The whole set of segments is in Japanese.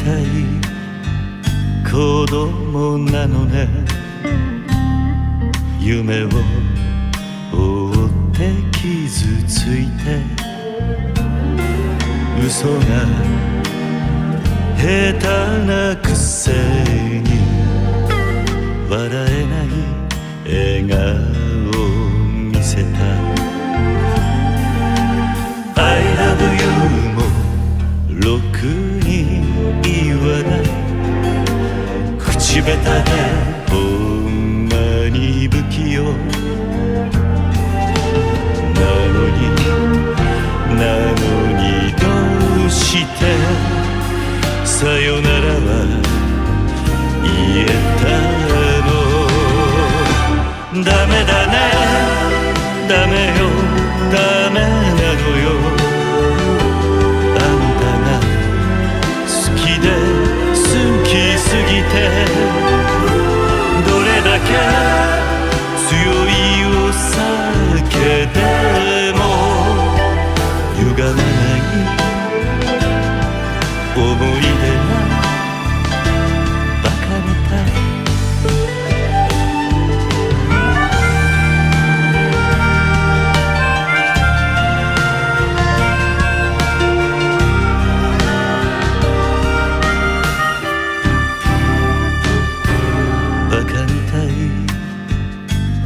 たい子供なのね。夢を追って傷ついて嘘が下手なくせに笑えない笑顔を見せた。 I love you もろくに言わない口下手でほんまに不器用なのにどうしてさよならは言えたの。ダメだねダメよダメなのよ。あんたが好きで好きすぎてどれだけ強いお酒でも歪まない思い出がバカみたい。バカみたい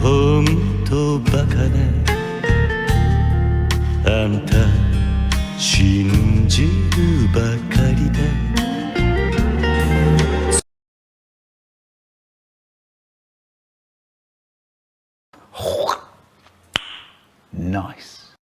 ほんとバカね。あんた信じるばかりでNice.